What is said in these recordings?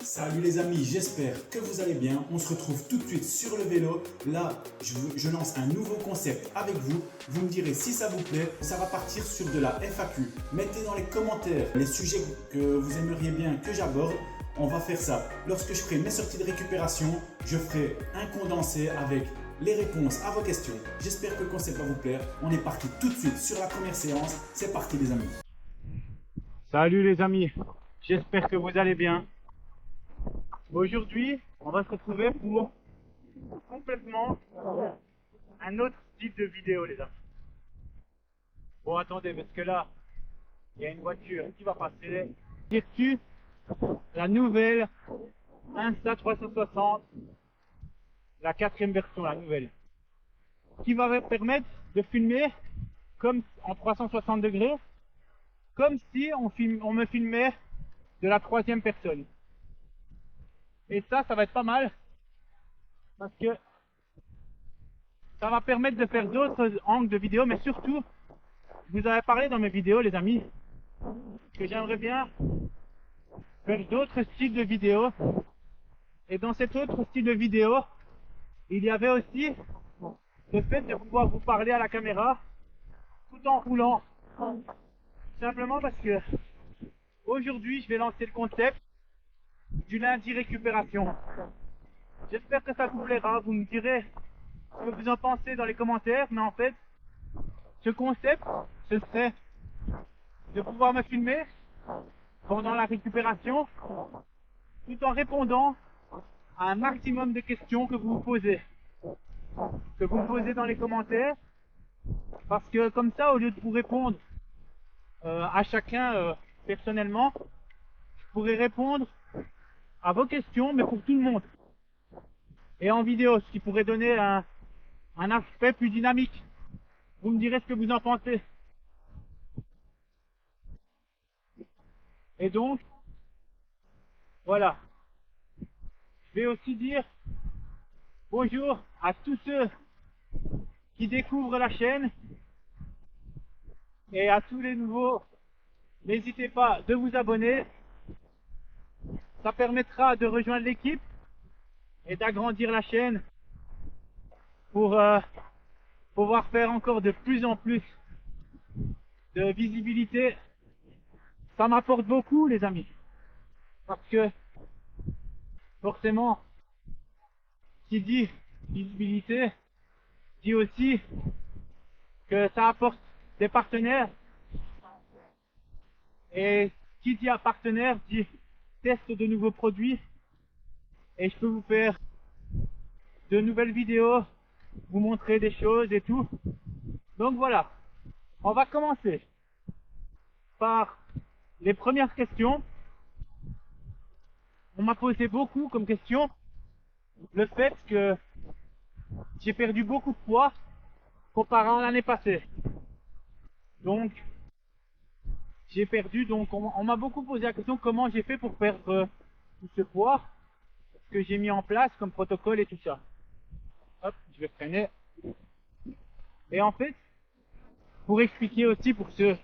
Salut les amis, j'espère que vous allez bien. On se retrouve tout de suite sur le vélo. Là, je lance un nouveau concept avec vous. Vous me direz si ça vous plaît. Ça va partir sur de la FAQ. Mettez dans les commentaires les sujets que vous aimeriez bien que j'aborde. On va faire ça. Lorsque je ferai mes sorties de récupération, je ferai un condensé avec les réponses à vos questions. J'espère que le concept va vous plaire. On est parti tout de suite sur la première séance. C'est parti les amis. Salut les amis, j'espère que vous allez bien. Aujourd'hui, on va se retrouver pour complètement un autre type de vidéo les amis. Bon attendez, parce que là, il y a une voiture qui va passer. J'ai reçu la nouvelle Insta360, la 4e version, la nouvelle, qui va me permettre de filmer comme en 360 degrés, comme si on me filmait de la 3e personne. Et ça va être pas mal, parce que ça va permettre de faire d'autres angles de vidéo, mais surtout, je vous avais parlé dans mes vidéos, les amis, que j'aimerais bien faire d'autres styles de vidéos. Et dans cet autre style de vidéo, il y avait aussi le fait de pouvoir vous parler à la caméra tout en roulant. Simplement parce que aujourd'hui, je vais lancer le concept du lundi récupération. J'espère que ça vous plaira, vous me direz ce que vous en pensez dans les commentaires, mais en fait, ce concept, ce serait de pouvoir me filmer pendant la récupération, tout en répondant à un maximum de questions que vous me posez dans les commentaires, parce que comme ça, au lieu de vous répondre à chacun personnellement, je pourrais répondre à vos questions, mais pour tout le monde. Et en vidéo, ce qui pourrait donner un aspect plus dynamique. Vous me direz ce que vous en pensez. Et donc, voilà. Je vais aussi dire bonjour à tous ceux qui découvrent la chaîne et à tous les nouveaux. N'hésitez pas de vous abonner. Ça permettra de rejoindre l'équipe et d'agrandir la chaîne pour pouvoir faire encore de plus en plus de visibilité. Ça m'apporte beaucoup les amis, parce que forcément, qui dit visibilité dit aussi que ça apporte des partenaires, et qui dit un partenaire dit teste de nouveaux produits, et je peux vous faire de nouvelles vidéos, vous montrer des choses et tout. Donc voilà, on va commencer par les premières questions. On m'a posé beaucoup comme question le fait que j'ai perdu beaucoup de poids comparé à l'année passée. Donc j'ai perdu, donc on m'a beaucoup posé la question comment j'ai fait pour perdre tout ce poids, ce que j'ai mis en place comme protocole et tout ça. Hop, je vais freiner. Et en fait, pour expliquer aussi pour ceux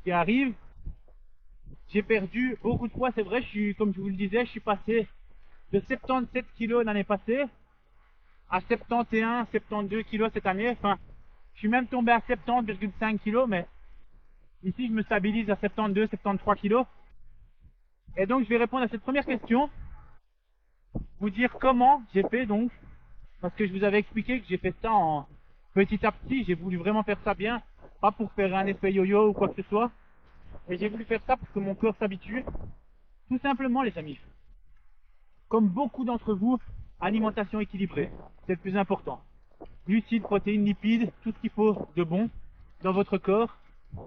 qui arrivent, j'ai perdu beaucoup de poids, c'est vrai, comme je vous le disais, je suis passé de 77 kg l'année passée à 71, 72 kg cette année. Enfin, je suis même tombé à 70,5 kg, mais ici je me stabilise à 72, 73 kg. Et donc je vais répondre à cette première question, vous dire comment j'ai fait donc, parce que je vous avais expliqué que j'ai fait ça en petit à petit, j'ai voulu vraiment faire ça bien, pas pour faire un effet yo-yo ou quoi que ce soit, et j'ai voulu faire ça pour que mon corps s'habitue, tout simplement les amis. Comme beaucoup d'entre vous, alimentation équilibrée, c'est le plus important. Glucides, protéines, lipides, tout ce qu'il faut de bon dans votre corps.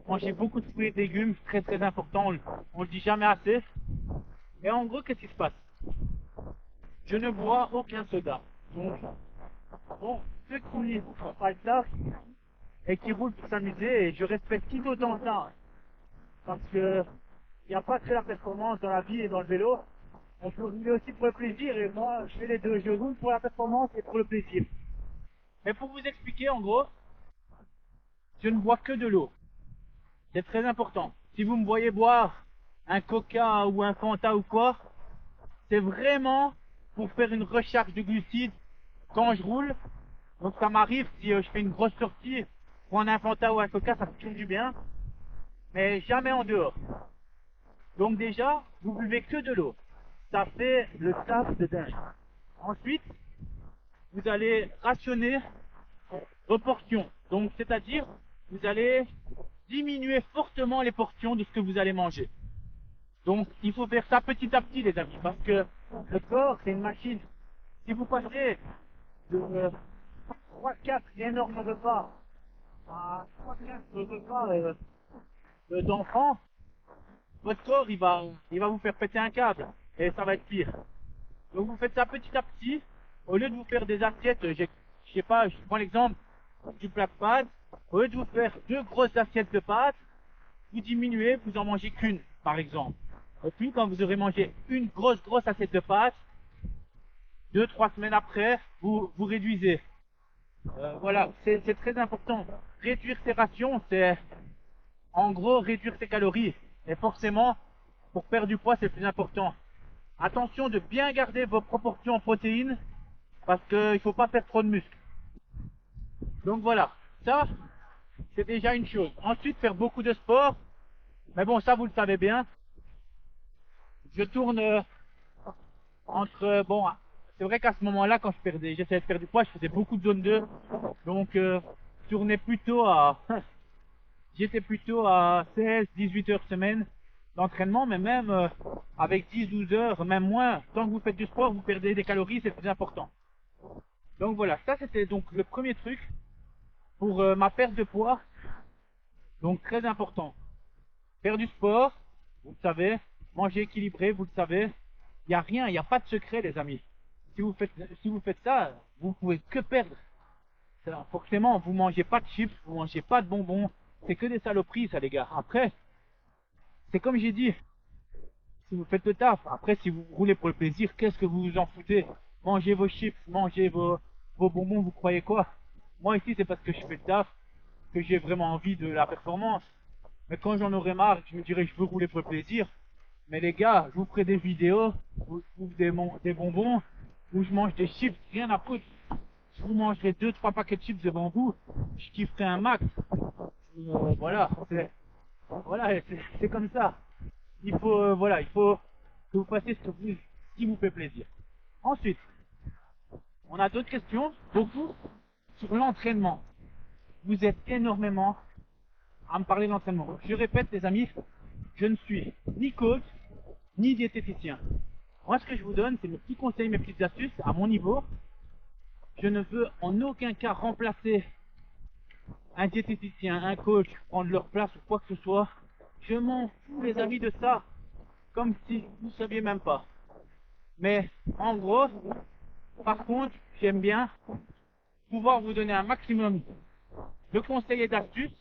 Mangez beaucoup de fruits et de légumes, très très important, on le dit jamais assez. Et en gros, qu'est-ce qui se passe? Je ne bois aucun soda. Donc, bon, ceux qui font pas ça et qui roulent pour s'amuser, et je respecte tout autant ça, parce que il n'y a pas que la performance dans la vie et dans le vélo. On peut rouler aussi pour le plaisir, et moi je fais les deux, je roule pour la performance et pour le plaisir. Mais pour vous expliquer en gros, je ne bois que de l'eau. C'est très important. Si vous me voyez boire un Coca ou un Fanta ou quoi, c'est vraiment pour faire une recharge de glucides quand je roule. Donc ça m'arrive si je fais une grosse sortie, prendre un Fanta ou un Coca, ça me fait du bien, mais jamais en dehors. Donc déjà, vous buvez que de l'eau. Ça fait le taf de dingue. Ensuite, vous allez rationner vos portions. Donc c'est-à-dire, vous allez diminuer fortement les portions de ce que vous allez manger. Donc il faut faire ça petit à petit les amis, parce que le corps c'est une machine. Si vous passez de 3-4 énormes repas à 3-4 repas d'enfants, votre corps il va vous faire péter un câble et ça va être pire. Donc vous faites ça petit à petit, au lieu de vous faire des assiettes, je sais pas, je prends l'exemple du plat de pâtes, au lieu de vous faire 2 grosses assiettes de pâtes, vous diminuez, vous en mangez qu'une par exemple. Et puis quand vous aurez mangé une grosse assiette de pâtes, 2-3 semaines après, vous réduisez. Voilà, c'est très important. Réduire ses rations, c'est en gros réduire ses calories. Et forcément, pour perdre du poids, c'est le plus important. Attention de bien garder vos proportions en protéines, parce qu'il ne faut pas faire trop de muscles. Donc voilà, ça, c'est déjà une chose. Ensuite, faire beaucoup de sport. Mais bon, ça, vous le savez bien. Je tourne entre... Bon, c'est vrai qu'à ce moment-là, quand j'essayais de perdre du poids, je faisais beaucoup de zone 2. Donc, je tournais plutôt à... J'étais plutôt à 16-18 heures semaine d'entraînement, mais même avec 10-12 heures, même moins, tant que vous faites du sport, vous perdez des calories, c'est le plus important. Donc voilà, ça c'était donc le premier truc pour ma perte de poids. Donc très important. Faire du sport, vous le savez, manger équilibré, vous le savez. Il n'y a rien, il n'y a pas de secret les amis. Si vous faites ça, vous pouvez que perdre. Forcément, vous mangez pas de chips, vous mangez pas de bonbons. C'est que des saloperies ça les gars. Après, c'est comme j'ai dit, si vous faites le taf, après si vous roulez pour le plaisir, qu'est-ce que vous vous en foutez? Mangez vos chips, mangez vos bonbons, vous croyez quoi? Moi ici c'est parce que je fais le taf, que j'ai vraiment envie de la performance. Mais quand j'en aurai marre, je me dirais je veux rouler pour le plaisir. Mais les gars, je vous ferai des vidéos où je trouve des bonbons, où je mange des chips, rien à foutre. Je vous mangerai 2-3 paquets de chips devant vous, je kifferai un max. Voilà, c'est comme ça. Il faut, voilà, il faut que vous fassiez ce qui vous fait plaisir. Ensuite, on a d'autres questions, beaucoup, sur l'entraînement. Vous êtes énormément à me parler d'entraînement. Je répète les amis, je ne suis ni coach, ni diététicien. Moi ce que je vous donne, c'est mes petits conseils, mes petites astuces à mon niveau. Je ne veux en aucun cas remplacer un diététicien, un coach, prendre leur place ou quoi que ce soit. Je m'en fous les amis de ça, comme si vous ne saviez même pas. Mais en gros, par contre, j'aime bien pouvoir vous donner un maximum de conseils et d'astuces.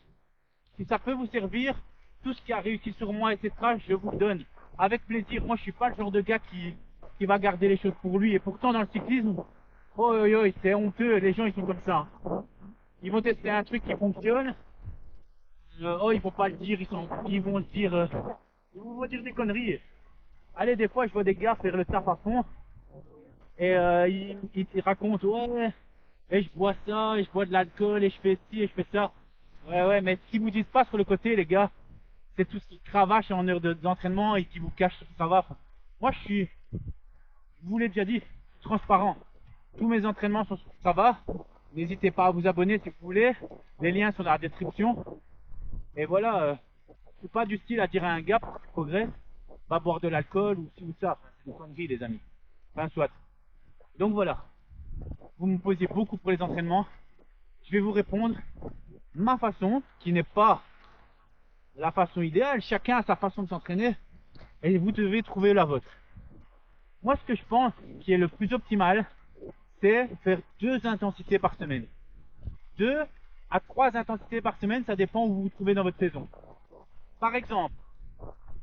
Si ça peut vous servir, tout ce qui a réussi sur moi, etc., je vous le donne avec plaisir. Moi, je suis pas le genre de gars qui va garder les choses pour lui. Et pourtant, dans le cyclisme, oh, c'est honteux. Les gens, ils sont comme ça. Ils vont tester un truc qui fonctionne. Ils vont pas le dire. Ils vont le dire. Ils vont dire des conneries. Allez, des fois, je vois des gars faire le taf à fond. Et ils racontent, ouais, et je bois ça, et je bois de l'alcool, et je fais ci, et je fais ça. Ouais, mais ce qu'ils vous disent pas sur le côté, les gars, c'est tout ce qui cravache en heure d'entraînement et qui vous cache ce que ça va. Moi, je vous l'ai déjà dit, transparent. Tous mes entraînements sont sur Strava. N'hésitez pas à vous abonner si vous voulez. Les liens sont dans la description. Et voilà, je suis pas du style à dire à un gars pour qu'il progresse, va boire de l'alcool ou ci ou ça. C'est une connerie, les amis. Enfin, soit. Donc voilà. Vous me posiez beaucoup pour les entraînements. Je vais vous répondre ma façon, qui n'est pas la façon idéale. Chacun a sa façon de s'entraîner et vous devez trouver la vôtre. Moi, ce que je pense qui est le plus optimal, c'est faire 2 intensités par semaine. 2 à 3 intensités par semaine, ça dépend où vous vous trouvez dans votre saison. Par exemple,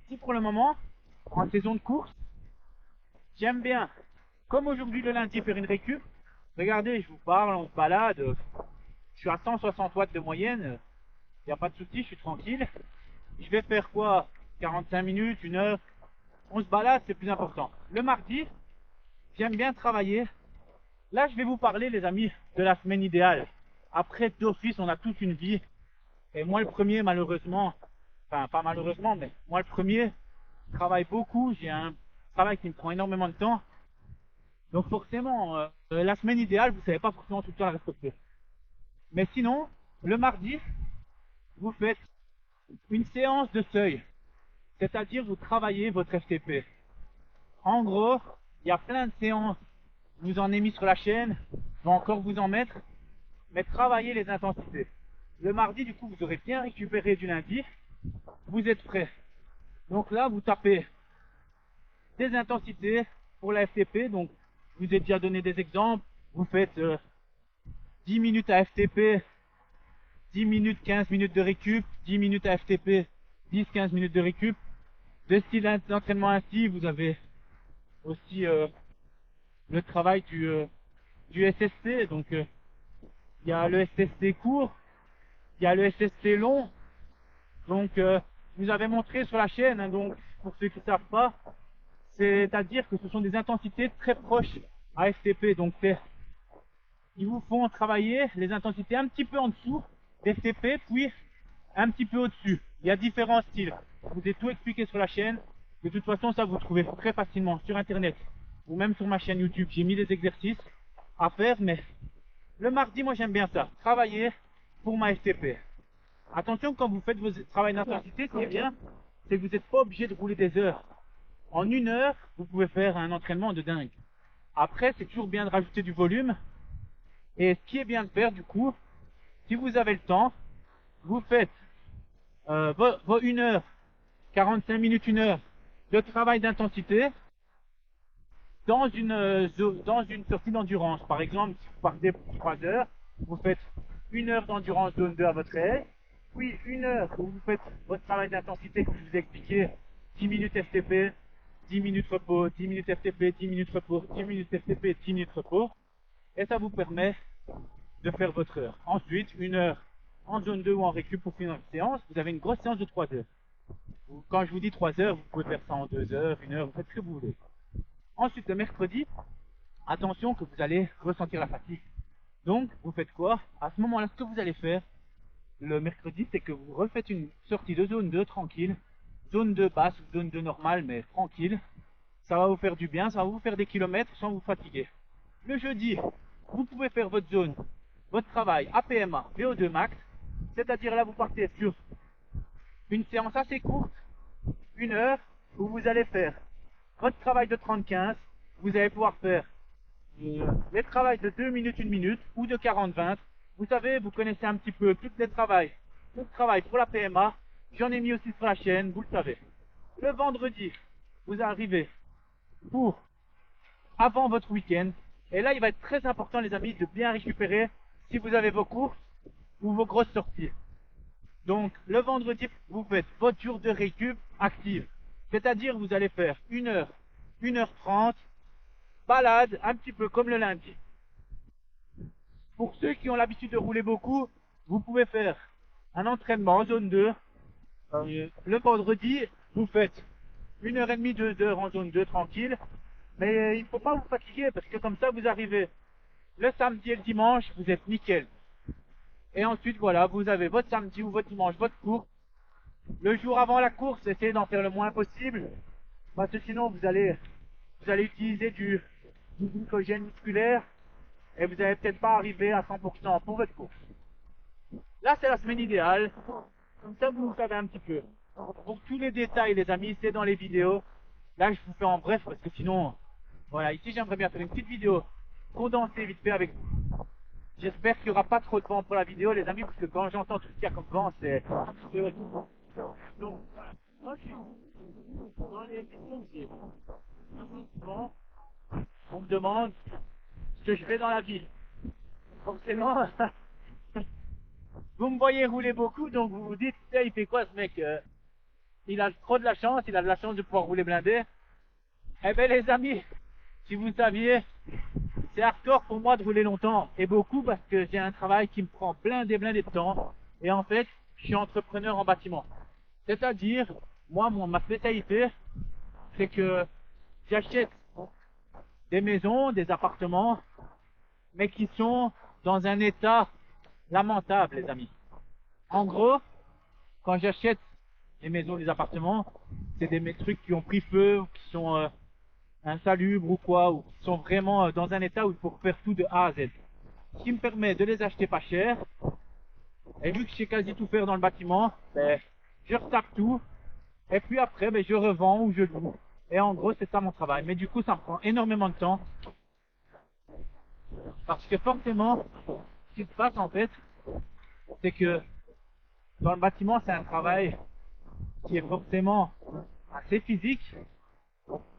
si pour le moment, en saison de course, j'aime bien, comme aujourd'hui le lundi, faire une récup. Regardez, je vous parle, on se balade, je suis à 160 watts de moyenne, il n'y a pas de souci, je suis tranquille. Je vais faire quoi? 45 minutes, 1 heure, on se balade, c'est plus important. Le mardi, j'aime bien travailler. Là, je vais vous parler, les amis, de la semaine idéale. Après, d'office, on a toute une vie. Et moi, le premier, malheureusement, enfin, pas malheureusement, mais moi, le premier, je travaille beaucoup. J'ai un travail qui me prend énormément de temps. Donc, forcément, la semaine idéale, vous ne savez pas forcément tout le temps la respecter. Mais sinon, le mardi, vous faites une séance de seuil. C'est-à-dire, vous travaillez votre FTP. En gros, il y a plein de séances. Je vous en ai mis sur la chaîne. Je vais encore vous en mettre. Mais travaillez les intensités. Le mardi, du coup, vous aurez bien récupéré du lundi. Vous êtes prêt. Donc là, vous tapez des intensités pour la FTP. Donc, je vous ai déjà donné des exemples. Vous faites 10 minutes à FTP, 10 minutes, 15 minutes de récup, 10 minutes à FTP, 10-15 minutes de récup. De style d'entraînement ainsi, vous avez aussi le travail du SST. Donc, il y a le SST court, il y a le SST long. Donc, je vous avais montré sur la chaîne, hein, donc pour ceux qui ne savent pas, c'est-à-dire que ce sont des intensités très proches à FTP. Donc, ils vous font travailler les intensités un petit peu en dessous d'FTP, puis un petit peu au-dessus. Il y a différents styles. Je vous ai tout expliqué sur la chaîne. De toute façon, ça vous trouvez très facilement sur Internet ou même sur ma chaîne YouTube. J'ai mis des exercices à faire, mais le mardi, moi, j'aime bien ça. Travailler pour ma FTP. Attention, quand vous faites vos travaux d'intensité, ce qui est bien, c'est que vous n'êtes pas obligé de rouler des heures. En 1 heure, vous pouvez faire un entraînement de dingue. Après, c'est toujours bien de rajouter du volume. Et ce qui est bien de faire, du coup, si vous avez le temps, vous faites vos 1 heure, 45 minutes, 1 heure de travail d'intensité dans une sortie d'endurance. Par exemple, si vous partez pour 3 heures, vous faites 1 heure d'endurance zone 2 à votre réveil, puis 1 heure où vous faites votre travail d'intensité que je vous ai expliqué, 10 minutes FTP, 10 minutes repos, 10 minutes FTP, 10 minutes repos, 10 minutes FTP, 10 minutes repos, et ça vous permet de faire votre heure. Ensuite, 1 heure en zone 2 ou en récup pour finir votre séance, vous avez une grosse séance de 3 heures. Quand je vous dis 3 heures, vous pouvez faire ça en 2 heures, 1 heure, vous faites ce que vous voulez. Ensuite, le mercredi, attention que vous allez ressentir la fatigue. Donc, vous faites quoi? À ce moment-là, ce que vous allez faire, le mercredi, c'est que vous refaites une sortie de zone 2 tranquille, zone 2 basse ou zone 2 normale, mais tranquille. Ça va vous faire du bien, ça va vous faire des kilomètres sans vous fatiguer. Le jeudi, vous pouvez faire votre zone, votre travail APMA, VO2 max, c'est-à-dire là, vous partez sur une séance assez courte, 1 heure, où vous allez faire votre travail de 30-15, vous allez pouvoir faire les travails de 2 minutes, 1 minute, ou de 40-20. Vous savez, vous connaissez un petit peu tous les travails. Tout le travail pour la PMA, j'en ai mis aussi sur la chaîne, vous le savez. Le vendredi, vous arrivez pour avant votre week-end. Et là, il va être très important, les amis, de bien récupérer si vous avez vos courses ou vos grosses sorties. Donc, le vendredi, vous faites votre jour de récup active. C'est-à-dire, vous allez faire 1 heure, 1h30, balade, un petit peu comme le lundi. Pour ceux qui ont l'habitude de rouler beaucoup, vous pouvez faire un entraînement en zone 2. Le vendredi, vous faites 1h30, 2 heures en zone 2 tranquille. Mais il ne faut pas vous fatiguer parce que comme ça, vous arrivez le samedi et le dimanche, vous êtes nickel. Et ensuite, voilà, vous avez votre samedi ou votre dimanche, votre course. Le jour avant la course, essayez d'en faire le moins possible. Parce que sinon, vous allez utiliser du glycogène musculaire et vous n'allez peut-être pas arriver à 100% pour votre course. Là, c'est la semaine idéale. Comme ça, vous savez un petit peu. Pour tous les détails, les amis, c'est dans les vidéos. Là, je vous fais en bref parce que sinon, voilà, ici, j'aimerais bien faire une petite vidéo condensée vite fait avec vous. J'espère qu'il n'y aura pas trop de vent pour la vidéo, les amis, parce que quand j'entends tout ce qu'il y a comme vent, c'est... Donc, voilà. Dans les questions que j'ai, souvent, on me demande ce que je fais dans la ville. Forcément, vous me voyez rouler beaucoup, donc vous vous dites, il fait quoi ce mec? Il a trop de la chance, il a de la chance de pouvoir rouler blindé. Eh bien les amis, si vous saviez, c'est hardcore pour moi de rouler longtemps et beaucoup parce que j'ai un travail qui me prend blindé de temps. Et en fait, je suis entrepreneur en bâtiment. C'est-à-dire, moi, ma spécialité, c'est que j'achète des maisons, des appartements, mais qui sont dans un état lamentable, les amis. En gros, quand j'achète des maisons, des appartements, c'est des trucs qui ont pris feu, ou qui sont insalubres ou quoi, ou qui sont vraiment dans un état où il faut refaire tout de A à Z. Ce qui me permet de les acheter pas cher. Et vu que je sais quasi tout faire dans le bâtiment, ben, je retape tout. Et puis après, ben, je revends ou je loue. Et en gros, c'est ça mon travail. Mais du coup, ça me prend énormément de temps. Parce que forcément, ce qui se passe en fait, c'est que dans le bâtiment, c'est un travail qui est forcément assez physique.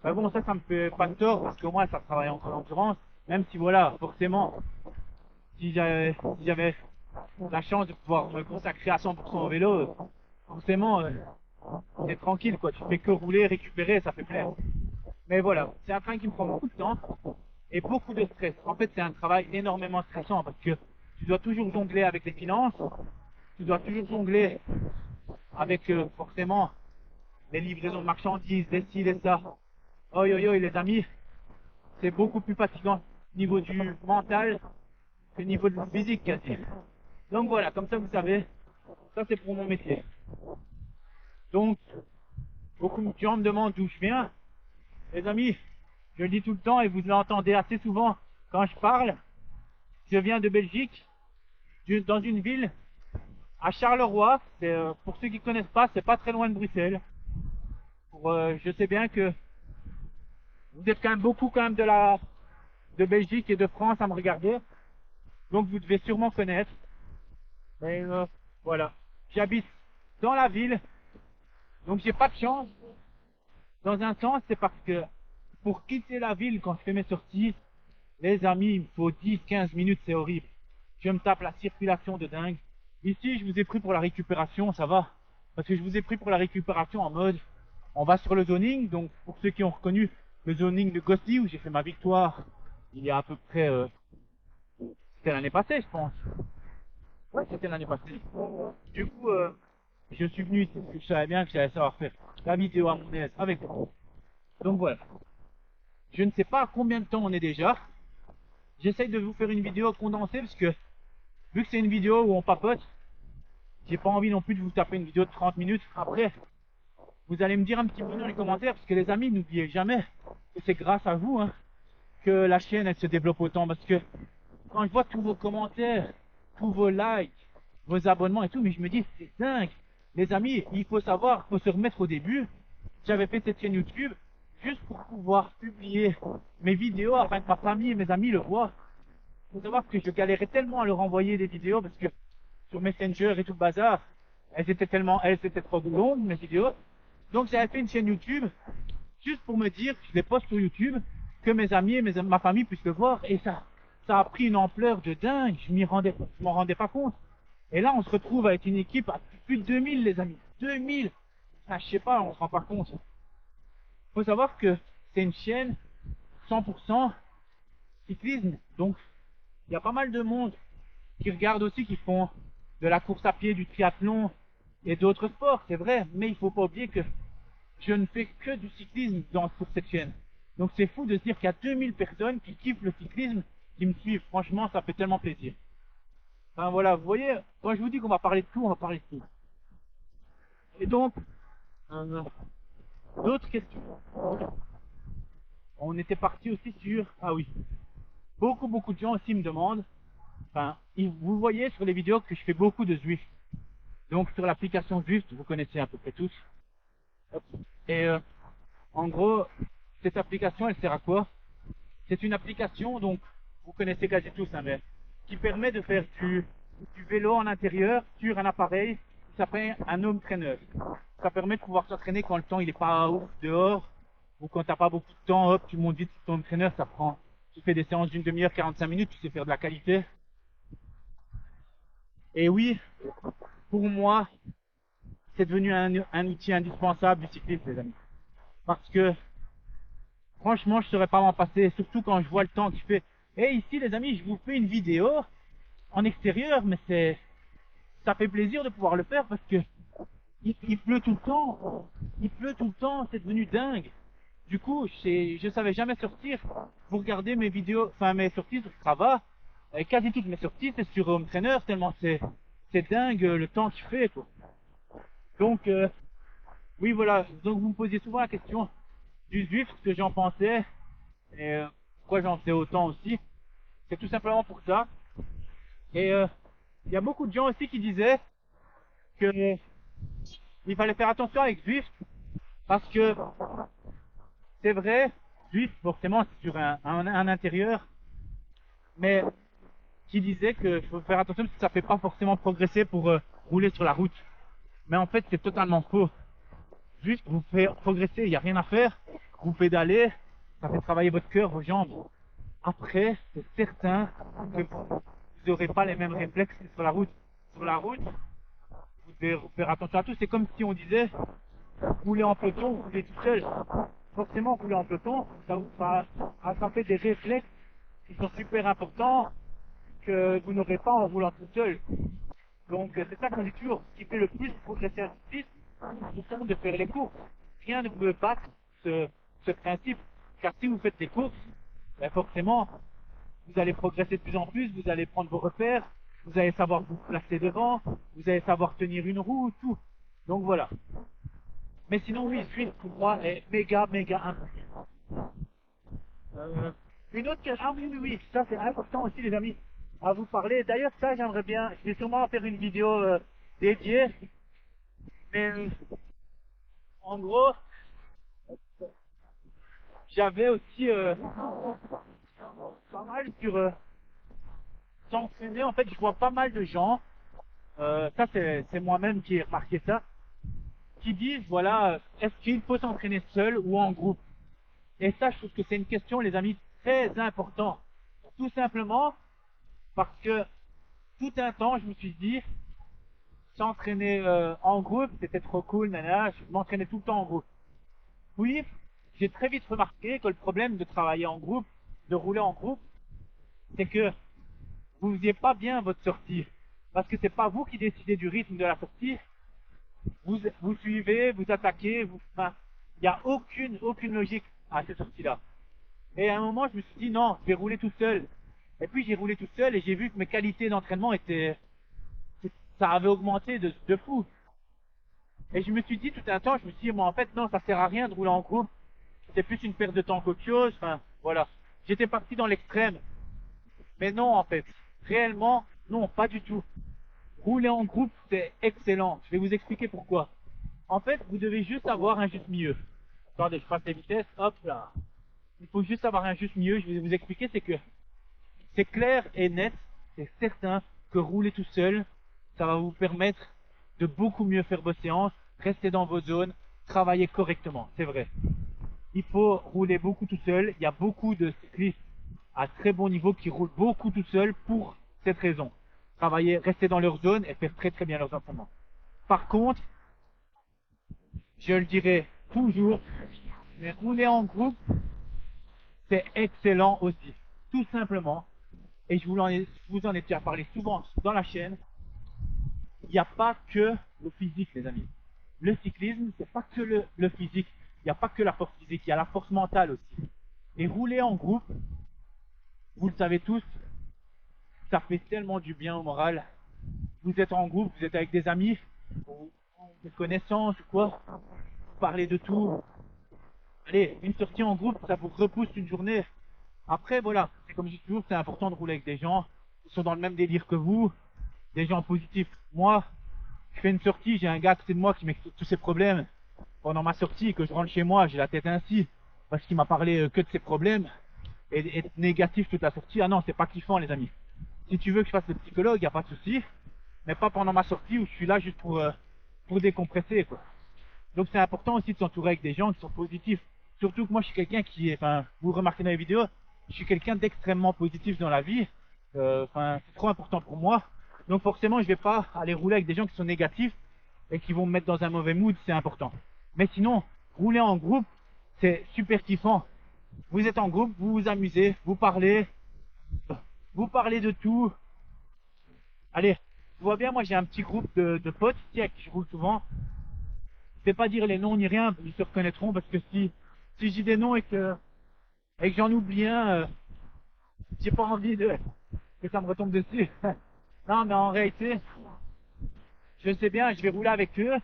Ben bon, ça me fait pas de tort parce qu'au moins, ça travaille en endurance. Même si voilà, forcément, si j'avais la chance de pouvoir me consacrer à 100% au vélo, forcément, c'est tranquille quoi. Tu fais que rouler, récupérer, ça fait plaisir. Mais voilà, c'est un train qui me prend beaucoup de temps et beaucoup de stress. En fait, c'est un travail énormément stressant parce que tu dois toujours jongler avec les finances, tu dois toujours jongler avec forcément les livraisons de marchandises, les ci, les ça. Oi, oi, oi, les amis, c'est beaucoup plus fatigant au niveau du mental que au niveau du physique, quasi. Donc voilà, comme ça vous savez, ça c'est pour mon métier. Donc, beaucoup de gens me demandent d'où je viens. Les amis, je le dis tout le temps et vous l'entendez assez souvent quand je parle. Je viens de Belgique, dans une ville à Charleroi. Pour ceux qui ne connaissent pas, c'est pas très loin de Bruxelles. Je sais bien que vous êtes quand même beaucoup de Belgique et de France à me regarder. Donc vous devez sûrement connaître. Mais voilà, j'habite dans la ville, donc j'ai pas de chance. Dans un sens, c'est parce que pour quitter la ville quand je fais mes sorties, les amis, il me faut 10-15 minutes, c'est horrible. Je me tape la circulation de dingue. Ici, je vous ai pris pour la récupération, ça va. Parce que je vous ai pris pour la récupération en mode, on va sur le zoning. Donc pour ceux qui ont reconnu le zoning de Gosselies où j'ai fait ma victoire il y a à peu près, c'était l'année passée je pense. Ouais, c'était l'année passée. Du coup, je suis venu ici parce que je savais bien que j'allais savoir faire la vidéo à mon aise avec vous. Donc voilà. Je ne sais pas à combien de temps on est déjà. J'essaye de vous faire une vidéo condensée parce que vu que c'est une vidéo où on papote, j'ai pas envie non plus de vous taper une vidéo de 30 minutes. Après, vous allez me dire un petit peu dans les commentaires parce que les amis, n'oubliez jamais que c'est grâce à vous que la chaîne elle se développe autant. Parce que quand je vois tous vos commentaires, tous vos likes, vos abonnements et tout, mais je me dis c'est dingue. Les amis, il faut savoir, il faut se remettre au début. J'avais fait cette chaîne YouTube juste pour pouvoir publier mes vidéos afin que ma famille et mes amis le voient. Il faut savoir que je galérais tellement à leur envoyer des vidéos parce que sur Messenger et tout le bazar, elles étaient trop longues mes vidéos. Donc j'avais fait une chaîne YouTube juste pour me dire, je les poste sur YouTube, que mes amis et ma famille puissent le voir. Et ça a pris une ampleur de dingue, je m'en rendais pas compte. Et là on se retrouve avec une équipe à plus de 2000 les amis, 2000. Ah, je sais pas, on se rend pas compte. Faut savoir que c'est une chaîne 100% cyclisme, donc il y a pas mal de monde qui regarde aussi, qui font de la course à pied, du triathlon et d'autres sports, c'est vrai, mais il faut pas oublier que je ne fais que du cyclisme sur cette chaîne. Donc c'est fou de se dire qu'il y a 2000 personnes qui kiffent le cyclisme, qui me suivent. Franchement, ça fait tellement plaisir. Enfin voilà, vous voyez, quand je vous dis qu'on va parler de tout, on va parler de tout. Et donc, d'autres questions. On était parti aussi sur... Ah oui. Beaucoup de gens aussi me demandent... Enfin, vous voyez sur les vidéos que je fais beaucoup de Zwift. Donc sur l'application Zwift, vous connaissez à peu près tous. Et en gros, cette application, elle sert à quoi? C'est une application, donc vous connaissez quasi tous, hein, mais qui permet de faire du vélo en intérieur sur un appareil qui s'appelle un home trainer. Ça permet de pouvoir s'entraîner quand le temps il est pas ouf dehors ou quand t'as pas beaucoup de temps, hop, tu montes vite sur ton home trainer, ça prend. Tu fais des séances d'une demi-heure, 45 minutes, tu sais faire de la qualité. Et oui, pour moi, c'est devenu un outil indispensable du cyclisme, les amis. Parce que, franchement, je ne saurais pas m'en passer, surtout quand je vois le temps qu'il fait. Et ici, les amis, je vous fais une vidéo en extérieur, mais ça fait plaisir de pouvoir le faire parce que il pleut tout le temps. Il pleut tout le temps, c'est devenu dingue. Du coup, je savais jamais sortir. Vous regardez mes vidéos, enfin mes sorties sur Strava, quasi toutes mes sorties, c'est sur Home Trainer, tellement c'est dingue le temps qu'il fait, quoi. Donc, oui, voilà. Donc, vous me posiez souvent la question du Zwift, ce que j'en pensais, et pourquoi j'en faisais autant aussi. C'est tout simplement pour ça. Et il y a beaucoup de gens aussi qui disaient que il fallait faire attention avec Zwift, parce que c'est vrai, Zwift, forcément, c'est sur un intérieur, mais qui disait qu'il faut faire attention parce que ça fait pas forcément progresser pour rouler sur la route. Mais en fait, c'est totalement faux. Juste, vous faites progresser, il n'y a rien à faire. Vous pédalez, ça fait travailler votre cœur, vos jambes. Après, c'est certain que vous n'aurez pas les mêmes réflexes que sur la route. Sur la route, vous devez faire attention à tout. C'est comme si on disait, rouler en peloton, vous roulez tout seul. Forcément, rouler en peloton, ça vous fera attraper des réflexes qui sont super importants que vous n'aurez pas en roulant tout seul. Donc c'est ça qu'on dit toujours, ce qui fait le plus progresser un cycliste, c'est de faire les courses. Rien ne peut battre ce principe, car si vous faites des courses, ben forcément, vous allez progresser de plus en plus, vous allez prendre vos repères, vous allez savoir vous placer devant, vous allez savoir tenir une roue, tout. Donc voilà. Mais sinon, oui, suivre pour moi est méga important. Une autre question, ah oui, ça c'est important aussi les amis, à vous parler. D'ailleurs ça j'aimerais bien, je vais sûrement faire une vidéo dédiée, mais en gros, j'avais aussi pas mal sur s'entraîner. En fait, je vois pas mal de gens, ça c'est moi-même qui ai remarqué ça, qui disent voilà, est-ce qu'il faut s'entraîner seul ou en groupe? Et ça, je trouve que c'est une question, les amis, très importante. Tout simplement parce que tout un temps, je me suis dit, s'entraîner en groupe, c'était trop cool, nana, je m'entraînais tout le temps en groupe. Puis, j'ai très vite remarqué que le problème de travailler en groupe, de rouler en groupe, c'est que vous faisiez pas bien votre sortie. Parce que c'est pas vous qui décidez du rythme de la sortie. Vous suivez, vous attaquez, enfin, il n'y a aucune logique à cette sortie-là. Et à un moment, je me suis dit, non, je vais rouler tout seul. Et puis, j'ai roulé tout seul et j'ai vu que mes qualités d'entraînement ça avait augmenté de fou. Et je me suis dit tout un temps, je me suis dit, moi en fait, non, ça sert à rien de rouler en groupe. C'est plus une perte de temps qu'autre chose. Enfin, voilà. J'étais parti dans l'extrême. Mais non, en fait. Réellement, non, pas du tout. Rouler en groupe, c'est excellent. Je vais vous expliquer pourquoi. En fait, vous devez juste avoir un juste milieu. Attendez, je passe les vitesses, hop là. Il faut juste avoir un juste milieu. Je vais vous expliquer, c'est que c'est clair et net, c'est certain que rouler tout seul, ça va vous permettre de beaucoup mieux faire vos séances, rester dans vos zones, travailler correctement, c'est vrai. Il faut rouler beaucoup tout seul. Il y a beaucoup de cyclistes à très bon niveau qui roulent beaucoup tout seul pour cette raison. Travailler, rester dans leur zone et faire très bien leurs entraînements. Par contre, je le dirai toujours, mais rouler en groupe, c'est excellent aussi. Tout simplement. Et je vous en ai déjà parlé souvent dans la chaîne. Il n'y a pas que le physique, les amis. Le cyclisme, c'est pas que le physique. Il n'y a pas que la force physique, il y a la force mentale aussi. Et rouler en groupe, vous le savez tous, ça fait tellement du bien au moral. Vous êtes en groupe, vous êtes avec des amis, des connaissances ou quoi, vous parlez de tout. Allez, une sortie en groupe, ça vous repousse une journée. Après, voilà, c'est comme je dis toujours, c'est important de rouler avec des gens qui sont dans le même délire que vous, des gens positifs. Moi, je fais une sortie, j'ai un gars à côté de moi qui m'explique tous ses problèmes. Pendant ma sortie, que je rentre chez moi, j'ai la tête ainsi, parce qu'il m'a parlé que de ses problèmes, et être négatif toute la sortie. Ah non, c'est pas kiffant, les amis. Si tu veux que je fasse le psychologue, y a pas de souci, mais pas pendant ma sortie où je suis là juste pour décompresser, quoi. Donc c'est important aussi de s'entourer avec des gens qui sont positifs. Surtout que moi, je suis quelqu'un qui est, enfin, vous remarquez dans les vidéos, je suis quelqu'un d'extrêmement positif dans la vie. Enfin, c'est trop important pour moi. Donc forcément, je vais pas aller rouler avec des gens qui sont négatifs et qui vont me mettre dans un mauvais mood, c'est important. Mais sinon, rouler en groupe, c'est super kiffant. Vous êtes en groupe, vous vous amusez, vous parlez de tout. Allez, tu vois bien, moi j'ai un petit groupe de potes ici avec qui je roule souvent. Je vais pas dire les noms ni rien, ils se reconnaîtront parce que si si je dis des noms et que j'en oublie un, j'ai pas envie que ça me retombe dessus. Non, mais en réalité, je sais bien, je vais rouler avec eux,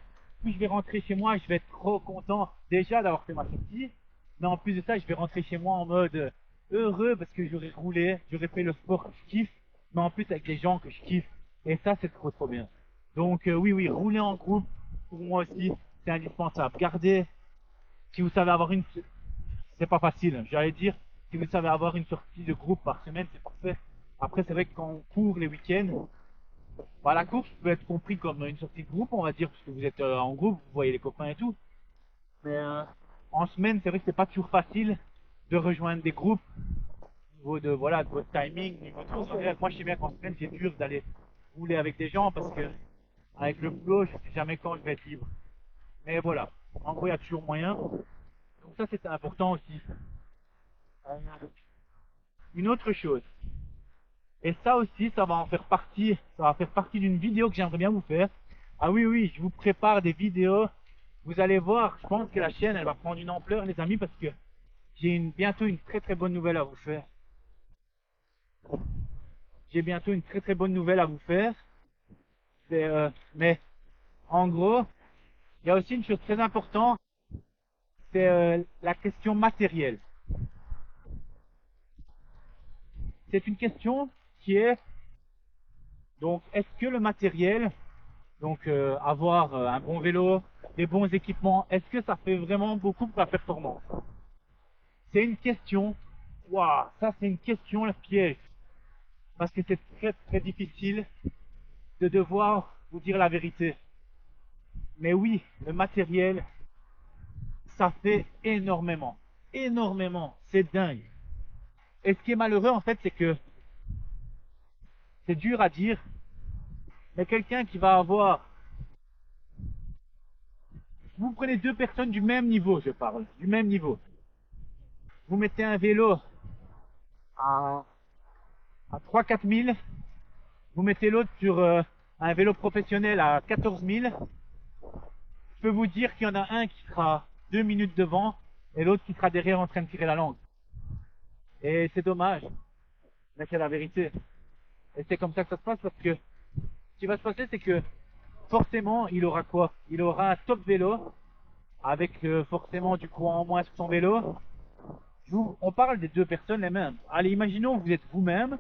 puis je vais rentrer chez moi, je vais être trop content déjà d'avoir fait ma sortie. Mais en plus de ça, je vais rentrer chez moi en mode heureux parce que j'aurais roulé, j'aurais fait le sport que je kiffe, mais en plus avec les gens que je kiffe. Et ça, c'est trop bien. Donc oui, oui, rouler en groupe, pour moi aussi, c'est indispensable. Gardez, si vous savez avoir une... C'est pas facile, j'allais dire, si vous savez avoir une sortie de groupe par semaine, c'est parfait. Après, c'est vrai que quand on court les week-ends, bah, la course peut être compris comme une sortie de groupe, on va dire, parce que vous êtes en groupe, vous voyez les copains et tout. Mais en semaine, c'est vrai que c'est pas toujours facile de rejoindre des groupes au niveau de, voilà, de votre timing, au niveau de vos horaires. Moi, je sais bien qu'en semaine, c'est dur d'aller rouler avec des gens parce que avec le boulot, je sais jamais quand je vais être libre. Mais voilà, en gros, il y a toujours moyen. Donc ça, c'était important aussi. Euh, une autre chose, et ça aussi, ça va faire partie d'une vidéo que j'aimerais bien vous faire. Ah oui, oui, je vous prépare des vidéos. Vous allez voir, je pense que la chaîne, elle va prendre une ampleur, les amis, parce que j'ai bientôt une très bonne nouvelle à vous faire. J'ai bientôt une très bonne nouvelle à vous faire. Mais en gros, il y a aussi une chose très importante, c'est la question matérielle. C'est une question qui est, donc, est-ce que le matériel, donc avoir un bon vélo, des bons équipements, est-ce que ça fait vraiment beaucoup pour la performance? C'est une question, waouh, ça c'est une question la piège, parce que c'est très difficile de devoir vous dire la vérité. Mais oui, le matériel, ça fait énormément, c'est dingue. Et ce qui est malheureux en fait, c'est que c'est dur à dire, mais quelqu'un qui va avoir, vous prenez deux personnes du même niveau, je parle, du même niveau. Vous mettez un vélo à, à 3-4 000, vous mettez l'autre sur un vélo professionnel à 14 000, je peux vous dire qu'il y en a un qui sera 2 minutes devant et l'autre qui sera derrière en train de tirer la langue. Et c'est dommage, mais c'est la vérité. Et c'est comme ça que ça se passe parce que ce qui va se passer, c'est que forcément, il aura quoi? Il aura un top vélo avec forcément du courant en moins sur son vélo. On parle des deux personnes les mêmes. Allez, imaginons que vous êtes vous-même,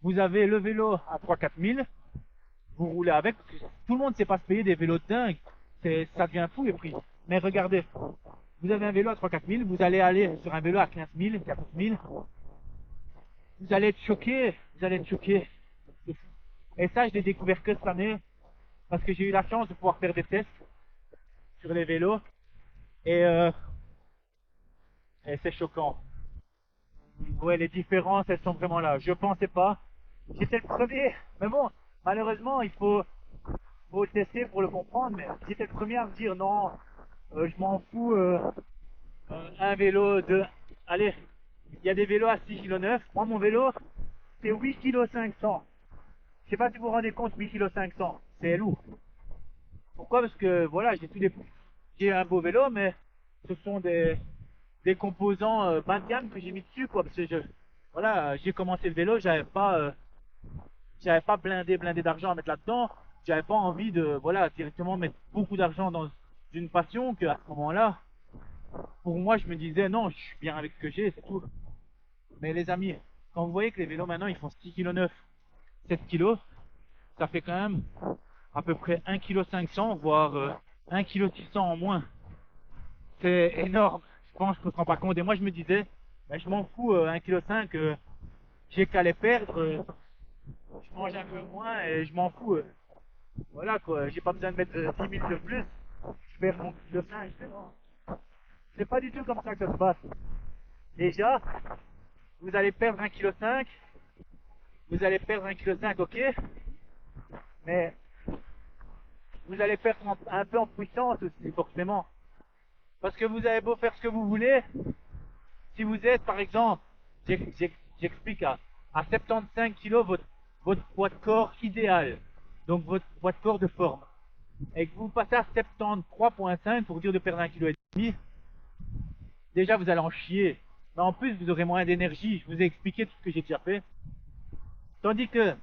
vous avez le vélo à 3-4 000, vous roulez avec, parce que tout le monde ne sait pas se payer des vélos de dingue, ça devient fou les prix. Mais regardez, vous avez un vélo à 3-4 000, vous allez aller sur un vélo à 15 000, 14 000, vous allez être choqué, vous allez être choqué. Et ça, je l'ai découvert que cette année, parce que j'ai eu la chance de pouvoir faire des tests sur les vélos, et, euh, et c'est choquant. Ouais, les différences, elles sont vraiment là. Je pensais pas. J'étais le premier. Mais bon, malheureusement, faut tester pour le comprendre. Mais j'étais le premier à me dire non, je m'en fous. Un vélo de. Allez, il y a des vélos à 6,9 kg. Moi, mon vélo, c'est 8,5 kg. Je sais pas si vous vous rendez compte, 8,5 kg. C'est lourd. Pourquoi? Parce que voilà, j'ai un beau vélo, mais ce sont des composants bas de gamme que j'ai mis dessus, quoi. Parce que voilà, j'ai commencé le vélo, j'avais pas blindé d'argent à mettre là-dedans. J'avais pas envie de, voilà, directement mettre beaucoup d'argent dans une passion qu'à ce moment-là, pour moi, je me disais non, je suis bien avec ce que j'ai, c'est tout. Mais les amis, quand vous voyez que les vélos maintenant ils font 6,9 kg, 7 kg, ça fait quand même à peu près 1,5 kg, voire 1,6 kg en moins. C'est énorme. Je pense qu'on se rend pas compte. Et moi, je me disais, ben, je m'en fous, 1,5 kg, j'ai qu'à les perdre. Je mange un peu moins et je m'en fous. Voilà quoi, j'ai pas besoin de mettre 10 000 de plus. Je perds mon 1,5 kg. C'est pas du tout comme ça que ça se passe. Déjà, vous allez perdre 1,5 kg. Vous allez perdre 1,5 kg, ok. Mais vous allez perdre un peu en puissance aussi, forcément. Parce que vous avez beau faire ce que vous voulez, si vous êtes par exemple, j'explique à 75 kg votre poids de corps idéal, donc votre poids de corps de forme, et que vous passez à 73,5 pour dire de perdre 1,5 kg, déjà vous allez en chier. Mais en plus, vous aurez moins d'énergie. Je vous ai expliqué tout ce que j'ai déjà fait. Tandis que,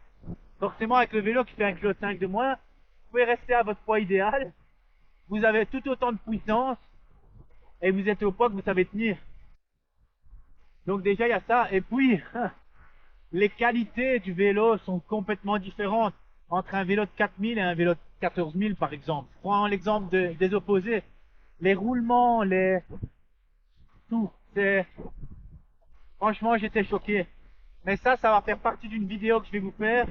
forcément, avec le vélo qui fait 1,5 kg de moins, vous pouvez rester à votre poids idéal. Vous avez tout autant de puissance et vous êtes au poids que vous savez tenir. Donc déjà, il y a ça. Et puis, les qualités du vélo sont complètement différentes entre un vélo de 4000 et un vélo de 14000 par exemple. Je prends l'exemple des opposés. Les roulements, tout, c'est... Franchement, j'étais choqué. Mais ça va faire partie d'une vidéo que je vais vous faire.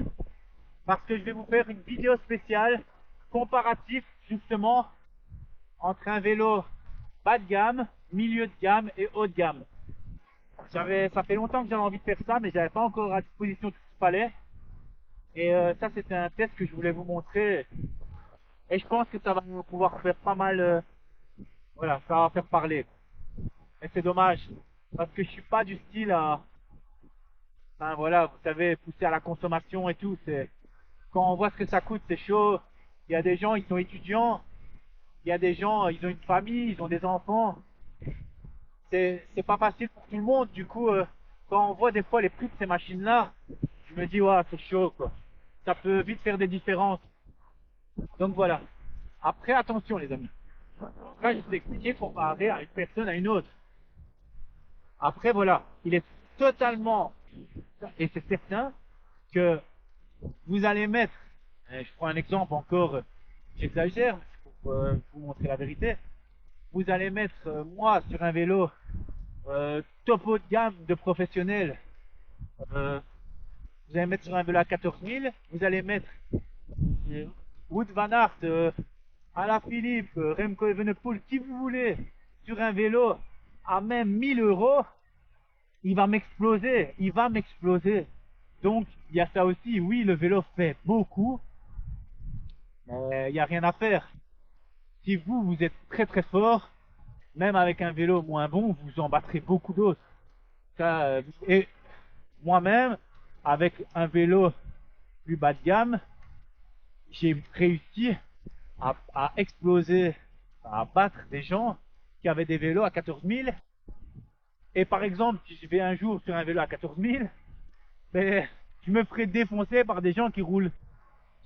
Parce que je vais vous faire une vidéo spéciale comparatif justement entre un vélo bas de gamme, milieu de gamme et haut de gamme. Ça fait longtemps que j'avais envie de faire ça, mais j'avais pas encore à disposition tout ce qu'il fallait. Et ça, c'était un test que je voulais vous montrer. Et je pense que ça va pouvoir faire pas mal. Voilà, ça va faire parler. Et c'est dommage, parce que je suis pas du style à. Enfin voilà, vous savez, pousser à la consommation et tout. C'est quand on voit ce que ça coûte, c'est chaud. Il y a des gens, ils sont étudiants. Il y a des gens, ils ont une famille, ils ont des enfants. C'est pas facile pour tout le monde. Du coup, quand on voit des fois les prix de ces machines-là, je me dis, ouais, c'est chaud, quoi. Ça peut vite faire des différences. Donc voilà. Après, attention, les amis. Là, je vous ai expliqué comparer à une personne à une autre. Après, voilà. Il est totalement, et c'est certain, que vous allez mettre, je prends un exemple encore, j'exagère, pour vous montrer la vérité. Vous allez mettre, moi, sur un vélo top haut de gamme de professionnel, vous allez mettre sur un vélo à 14 000, vous allez mettre Wout van Aert, Alaphilippe, Remco Evenepoel, qui vous voulez, sur un vélo à même 1000 euros, il va m'exploser. Donc, il y a ça aussi, oui, le vélo fait beaucoup, mais il n'y a rien à faire. Si vous êtes très très fort, même avec un vélo moins bon, vous en battrez beaucoup d'autres. Et moi-même, avec un vélo plus bas de gamme, j'ai réussi à exploser, à battre des gens qui avaient des vélos à 14 000. Et par exemple, si je vais un jour sur un vélo à 14 000, ben, je me ferai défoncer par des gens qui roulent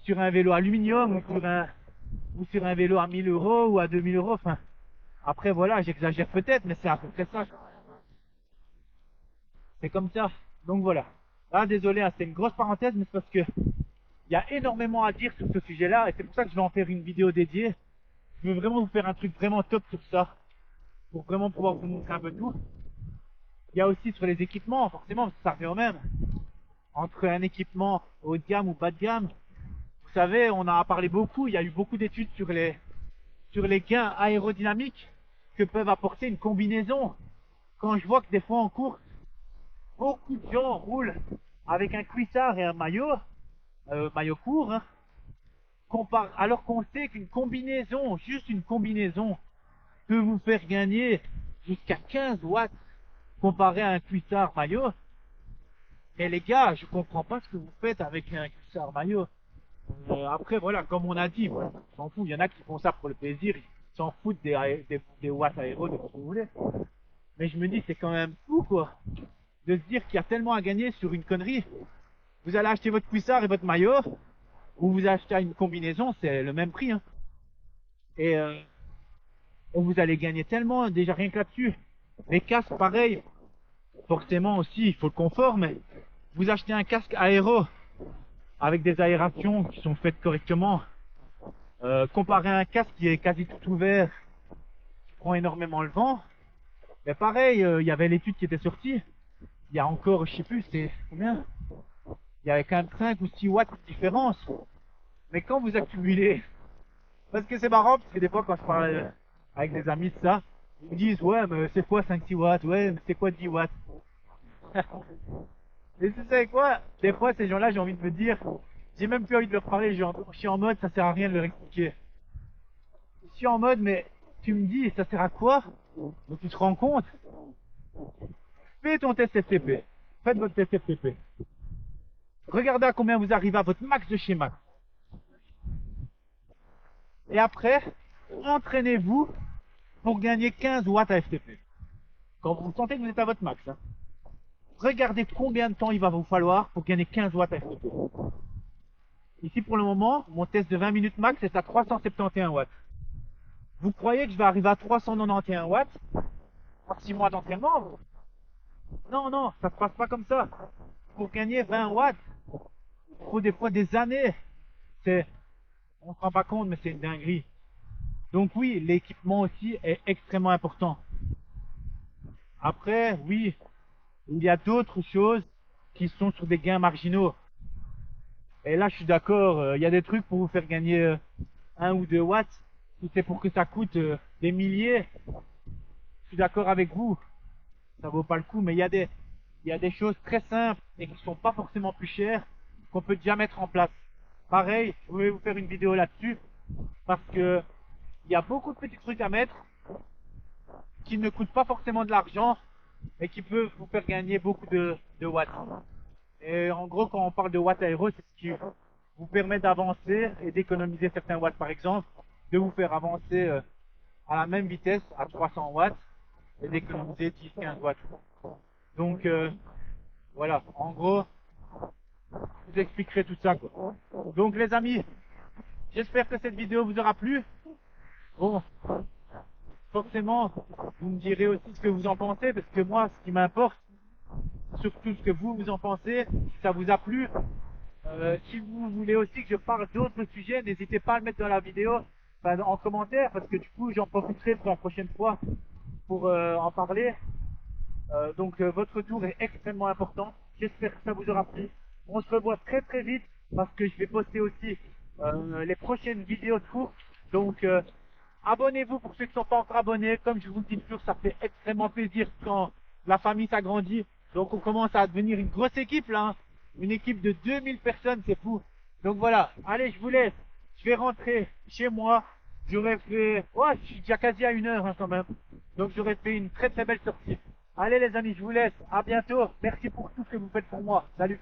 sur un vélo aluminium ou sur un vélo à 1000 euros ou à 2000 euros. Enfin, après, voilà, j'exagère peut-être, mais c'est à peu près ça. C'est comme ça. Donc voilà. Ah, désolé, hein, c'est une grosse parenthèse, mais c'est parce que il y a énormément à dire sur ce sujet-là, et c'est pour ça que je vais en faire une vidéo dédiée. Je veux vraiment vous faire un truc vraiment top sur ça, pour vraiment pouvoir vous montrer un peu tout. Il y a aussi sur les équipements, forcément, parce que ça revient au même. Entre un équipement haut de gamme ou bas de gamme, vous savez, on en a parlé beaucoup, il y a eu beaucoup d'études sur les gains aérodynamiques que peuvent apporter une combinaison. Quand je vois que des fois en course, beaucoup de gens roulent avec un cuissard et un maillot court, hein, alors qu'on sait qu'une combinaison, juste une combinaison, peut vous faire gagner jusqu'à 15 watts comparé à un cuissard maillot. Et les gars, je comprends pas ce que vous faites avec un cuissard maillot. Après, voilà, comme on a dit, voilà, s'en fout, il y en a qui font ça pour le plaisir, ils s'en foutent des watts aéro, de ce que vous voulez. Mais je me dis, c'est quand même fou, quoi, de se dire qu'il y a tellement à gagner sur une connerie. Vous allez acheter votre cuissard et votre maillot, ou vous achetez une combinaison, c'est le même prix, hein. Et vous allez gagner tellement, déjà rien que là-dessus. Les casques, pareil, forcément aussi, il faut le confort, mais vous achetez un casque aéro avec des aérations qui sont faites correctement, comparé à un casque qui est quasi tout ouvert, qui prend énormément le vent. Mais pareil, il y avait l'étude qui était sortie, il y a encore, je sais plus, c'était combien, il y avait quand même 5 ou 6 watts de différence. Mais quand vous accumulez, parce que c'est marrant, parce que des fois quand je parle avec des amis de ça, ils me disent, ouais, mais c'est quoi 5-6 watts, ouais, mais c'est quoi 10 watts. Et tu sais quoi, des fois ces gens-là, j'ai envie de me dire, j'ai même plus envie de leur parler, je suis en mode, ça sert à rien de leur expliquer. Je suis en mode, mais tu me dis, ça sert à quoi? Donc tu te rends compte? Fais ton test FTP, faites votre test FTP. Regardez à combien vous arrivez à votre max de chez max. Et après, entraînez-vous pour gagner 15 watts à FTP. quand vous sentez que vous êtes à votre max, hein, regardez combien de temps il va vous falloir pour gagner 15 watts avec l'auto. Ici pour le moment, mon test de 20 minutes max est à 371 watts. Vous croyez que je vais arriver à 391 watts en 6 mois d'entraînement? Non, non, ça se passe pas comme ça. Pour gagner 20 watts, il faut des fois des années. On se rend pas compte, mais c'est une dinguerie. Donc oui, l'équipement aussi est extrêmement important. Après, oui, il y a d'autres choses qui sont sur des gains marginaux. Et là, je suis d'accord, il y a des trucs pour vous faire gagner 1 ou 2 watts. Si c'est pour que ça coûte des milliers, je suis d'accord avec vous. Ça vaut pas le coup, mais il y a des choses très simples et qui sont pas forcément plus chères qu'on peut déjà mettre en place. Pareil, je voulais vous faire une vidéo là-dessus parce que il y a beaucoup de petits trucs à mettre qui ne coûtent pas forcément de l'argent et qui peuvent vous faire gagner beaucoup de watts. Et en gros, quand on parle de watts aéro, c'est ce qui vous permet d'avancer et d'économiser certains watts. Par exemple, de vous faire avancer à la même vitesse à 300 watts et d'économiser 10-15 watts. Donc voilà, en gros, je vous expliquerai tout ça, quoi. Donc les amis, j'espère que cette vidéo vous aura plu. Bon, forcément, vous me direz aussi ce que vous en pensez, parce que moi, ce qui m'importe, surtout ce que vous en pensez, si ça vous a plu. Si vous voulez aussi que je parle d'autres sujets, n'hésitez pas à le mettre dans la vidéo, enfin, en commentaire, parce que du coup, j'en profiterai pour la prochaine fois pour en parler. Donc votre retour est extrêmement important. J'espère que ça vous aura plu. On se revoit très très vite parce que je vais poster aussi les prochaines vidéos de cours. Donc abonnez-vous pour ceux qui ne sont pas encore abonnés. Comme je vous le dis toujours, ça fait extrêmement plaisir quand la famille s'agrandit. Donc on commence à devenir une grosse équipe là. Hein. Une équipe de 2000 personnes, c'est fou. Donc voilà, allez, je vous laisse. Je vais rentrer chez moi. J'aurais fait... Ouais, je suis déjà quasi à 1 heure hein, quand même. Donc j'aurais fait une très très belle sortie. Allez les amis, je vous laisse. À bientôt. Merci pour tout ce que vous faites pour moi. Salut.